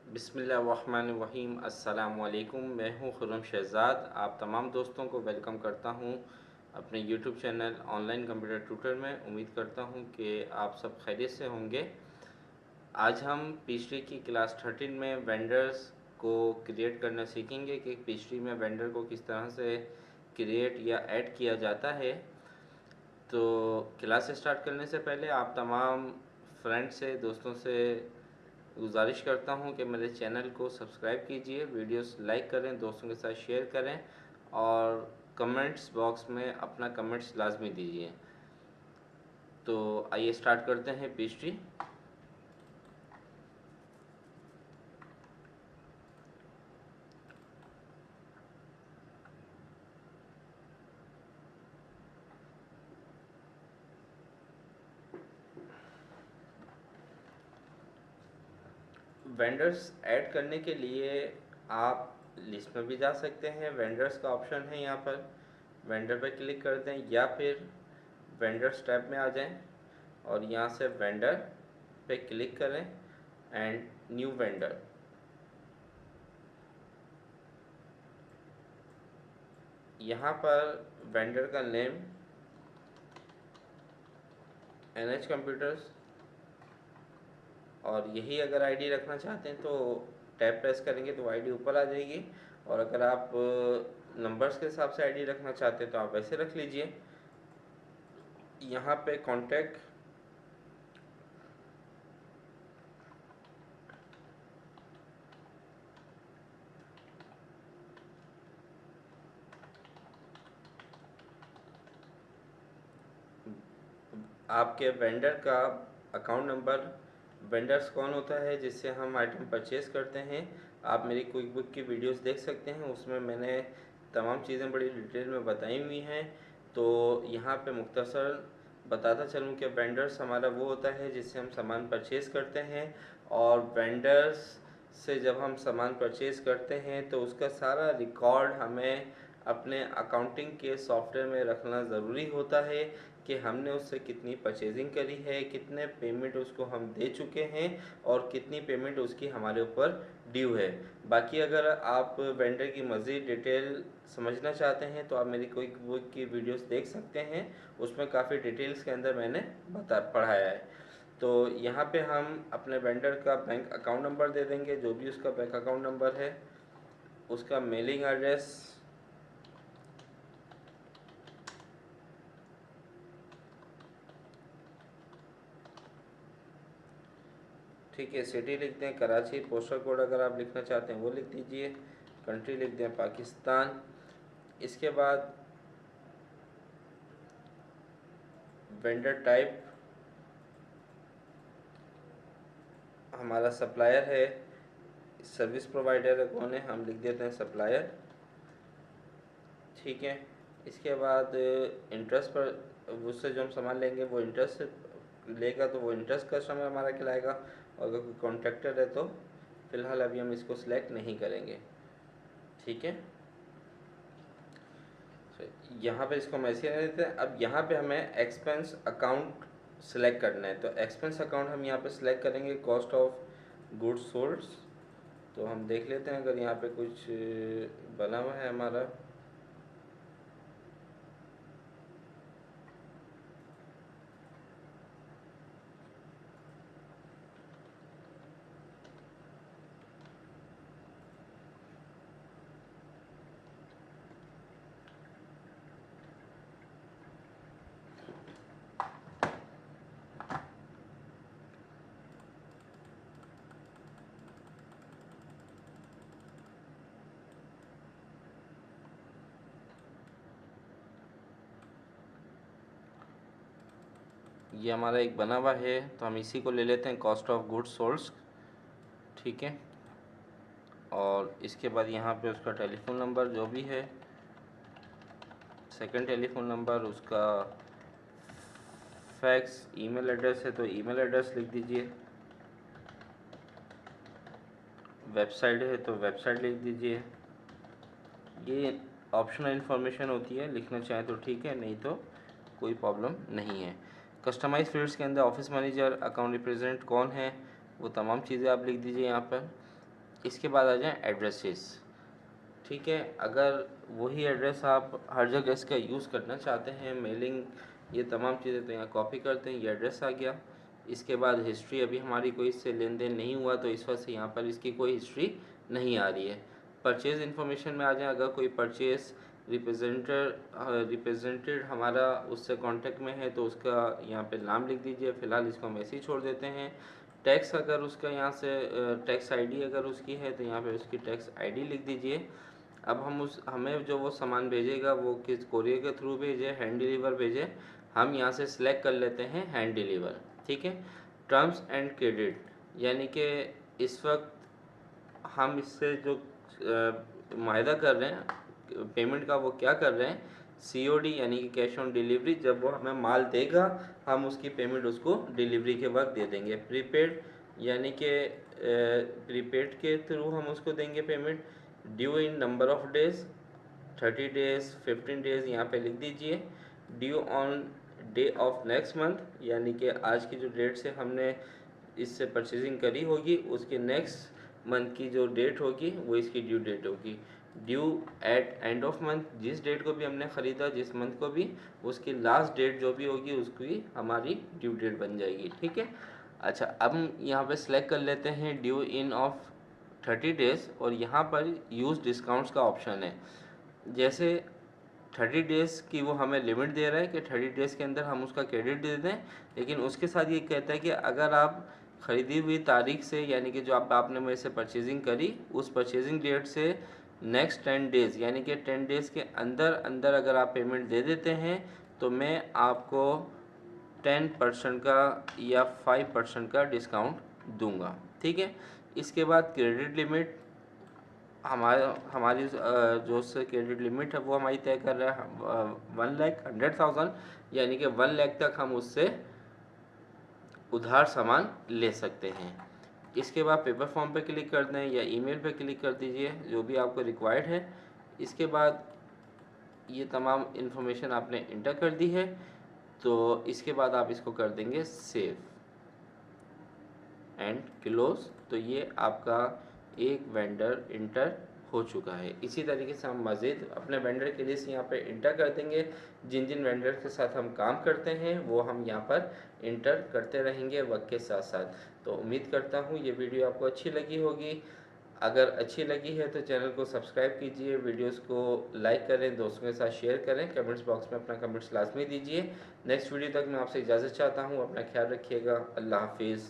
बिस्मिल्लाहिर्रहमानिर्रहीम। अस्सलाम वालेकुम। मैं हूँ खुर्रम शहज़ाद। आप तमाम दोस्तों को वेलकम करता हूँ अपने YouTube channel online computer tutor में। उम्मीद करता हूँ कि आप सब खैरियत से होंगे। आज हम पेस्ट्री की क्लास 13 में वेंडर्स को क्रिएट करना सीखेंगे कि पेस्ट्री में वेंडर को किस तरह से क्रिएट या ऐड किया जाता है। तो क्लास स्टार्ट करने से पहले आप तमाम फ्रेंड से, दोस्तों से गुजारिश करता हूं कि मेरे चैनल को सब्सक्राइब कीजिए, वीडियोस लाइक करें, दोस्तों के साथ शेयर करें और कमेंट्स बॉक्स में अपना कमेंट्स लाजमी दीजिए। तो आइए स्टार्ट करते हैं पेस्ट्री। वेंडर्स ऐड करने के लिए आप लिस्ट में भी जा सकते हैं। वेंडर्स का ऑप्शन है, यहाँ पर वेंडर पर क्लिक कर दें या फिर वेंडर्स टैब में आ जाएं और यहाँ से वेंडर पे क्लिक करें एंड न्यू वेंडर। यहाँ पर वेंडर का नेम NH कंप्यूटर्स, और यही अगर आईडी रखना चाहते हैं तो टैब प्रेस करेंगे तो आईडी ऊपर आ जाएगी, और अगर आप नंबर्स के हिसाब से आईडी रखना चाहते हैं तो आप वैसे रख लीजिए। यहाँ पे कॉन्टैक्ट आपके वेंडर का अकाउंट नंबर, वेंडर्स कौन होता है जिससे हम आइटम परचेज करते हैं, आप मेरी क्विक बुक की वीडियोस देख सकते हैं। उसमें मैंने तमाम चीज़ें बड़ी डिटेल में बताई हुई हैं। तो यहाँ पे मुख्तसर बताता चलूँ कि वेंडर्स हमारा वो होता है जिससे हम सामान परचेज करते हैं, और वेंडर्स से जब हम सामान परचेज करते हैं तो उसका सारा रिकॉर्ड हमें अपने अकाउंटिंग के सॉफ्टवेयर में रखना ज़रूरी होता है कि हमने उससे कितनी परचेजिंग करी है, कितने पेमेंट उसको हम दे चुके हैं और कितनी पेमेंट उसकी हमारे ऊपर ड्यू है। बाकी अगर आप वेंडर की मज़ीद डिटेल समझना चाहते हैं तो आप मेरी कोई बुक की वीडियोस देख सकते हैं, उसमें काफ़ी डिटेल्स के अंदर मैंने पढ़ाया है। तो यहाँ पे हम अपने वेंडर का बैंक अकाउंट नंबर दे देंगे, जो भी उसका बैंक अकाउंट नंबर है, उसका मेलिंग एड्रेस, ठीक है, सिटी लिख दें कराची, पोस्टल कोड अगर आप लिखना चाहते हैं वो लिख दीजिए, कंट्री लिख दें पाकिस्तान। इसके बाद वेंडर टाइप हमारा सप्लायर है, सर्विस प्रोवाइडर कौन है, हम लिख देते हैं सप्लायर, ठीक है। इसके बाद इंटरेस्ट पर, उससे जो हम सामान लेंगे वो इंटरेस्ट लेगा तो वो इंटरेस्ट कस्टमर हमारा कहलाएगा, और अगर कोई कॉन्ट्रैक्टर है तो फ़िलहाल अभी हम इसको सिलेक्ट नहीं करेंगे, ठीक है। यहाँ पे इसको हम ऐसे रहने देते हैं। अब यहाँ पे हमें एक्सपेंस अकाउंट सेलेक्ट करना है, तो एक्सपेंस अकाउंट हम यहाँ पे सिलेक्ट करेंगे कॉस्ट ऑफ गुड्स सोल्ड। तो हम देख लेते हैं अगर यहाँ पे कुछ बना हुआ है हमारा। ये हमारा एक बना हुआ है तो हम इसी को ले लेते हैं कॉस्ट ऑफ गुड्स सोल्ड, ठीक है। और इसके बाद यहाँ पे उसका टेलीफोन नंबर जो भी है, सेकंड टेलीफोन नंबर, उसका फैक्स, ईमेल एड्रेस है तो ईमेल एड्रेस लिख दीजिए, वेबसाइट है तो वेबसाइट लिख दीजिए। ये ऑप्शनल इन्फॉर्मेशन होती है, लिखना चाहें तो ठीक है, नहीं तो कोई प्रॉब्लम नहीं है। कस्टमाइज फील्ड्स के अंदर ऑफिस मैनेजर, अकाउंट रिप्रेजेंटेंट कौन है, वो तमाम चीज़ें आप लिख दीजिए यहाँ पर। इसके बाद आ जाए एड्रेसेस। ठीक है, अगर वही एड्रेस आप हर जगह इसका यूज़ करना चाहते हैं, मेलिंग, ये तमाम चीज़ें, तो यहाँ कॉपी करते हैं, ये एड्रेस आ गया। इसके बाद हिस्ट्री, अभी हमारी कोई इससे लेन देन नहीं हुआ तो इस वजह से यहाँ पर इसकी कोई हिस्ट्री नहीं आ रही है। परचेज़ इन्फॉर्मेशन में आ जाए, अगर कोई परचेज़ रिप्रेजेंटेड हमारा उससे कांटेक्ट में है तो उसका यहाँ पे नाम लिख दीजिए, फ़िलहाल इसको हम ऐसे ही छोड़ देते हैं। टैक्स, अगर उसका यहाँ से टैक्स आईडी अगर उसकी है तो यहाँ पे उसकी टैक्स आईडी लिख दीजिए। अब हमें जो वो सामान भेजेगा वो किस कोरियर के थ्रू भेजे, हैंड डिलीवर भेजे, हम यहाँ से सिलेक्ट कर लेते हैं हैंड डिलीवर। ठीक है, टर्म्स एंड क्रेडिट, यानी कि इस वक्त हम इससे जो मायदा कर रहे हैं पेमेंट का, वो क्या कर रहे हैं, COD यानी कि कैश ऑन डिलीवरी। जब वो हमें माल देगा हम उसकी पेमेंट उसको डिलीवरी के वक्त दे देंगे। प्रीपेड यानी कि प्रीपेड के थ्रू हम उसको देंगे payment. Due in number of days, 30 days, 15 days यहाँ पे लिख दीजिए। Due on day of next month, यानी कि आज की जो डेट से हमने इससे परचेजिंग करी होगी उसके नेक्स्ट मंथ की जो डेट होगी वो इसकी ड्यू डेट होगी। Due eight end of month, जिस डेट को भी हमने ख़रीदा, जिस मंथ को भी, उसकी लास्ट डेट जो भी होगी उसकी हमारी ड्यू डेट बन जाएगी। ठीक है, अच्छा, अब हम यहाँ पे सिलेक्ट कर लेते हैं ड्यू इन ऑफ 30 डेज़ और यहाँ पर यूज़ डिस्काउंट्स का ऑप्शन है। जैसे 30 डेज़ की वो हमें लिमिट दे रहा है कि 30 डेज़ के अंदर हम उसका क्रेडिट दे दें, लेकिन उसके साथ ये कहता है कि अगर आप ख़रीदी हुई तारीख से, यानी कि जो आपने मेरे से परचेजिंग करी उस परचेजिंग डेट से नेक्स्ट 10 डेज़, यानी कि 10 डेज़ के अंदर अंदर अगर आप पेमेंट दे देते हैं तो मैं आपको 10% का या 5% का डिस्काउंट दूंगा। ठीक है, इसके बाद क्रेडिट लिमिट, हमारी जो उससे क्रेडिट लिमिट है वो हमारी तय कर रहा है 1,100,000, यानी कि 1 लाख तक हम उससे उधार सामान ले सकते हैं। इसके बाद पेपर फॉर्म पे क्लिक कर दें या ईमेल पे क्लिक कर दीजिए, जो भी आपको रिक्वायर्ड है। इसके बाद ये तमाम इन्फॉर्मेशन आपने इंटर कर दी है, तो इसके बाद आप इसको कर देंगे सेव एंड क्लोज। तो ये आपका एक वेंडर इंटर हो चुका है। इसी तरीके से हम मज़ीद अपने वेंडर की लिस्ट यहाँ पे इंटर कर देंगे। जिन जिन वेंडर के साथ हम काम करते हैं वो हम यहाँ पर इंटर करते रहेंगे वक्त के साथ साथ। तो उम्मीद करता हूँ ये वीडियो आपको अच्छी लगी होगी। अगर अच्छी लगी है तो चैनल को सब्सक्राइब कीजिए, वीडियोस को लाइक करें, दोस्तों के साथ शेयर करें, कमेंट्स बॉक्स में अपना कमेंट्स लाजमी दीजिए। नेक्स्ट वीडियो तक मैं आपसे इजाज़त चाहता हूँ, अपना ख्याल रखिएगा। अल्लाह हाफिज़।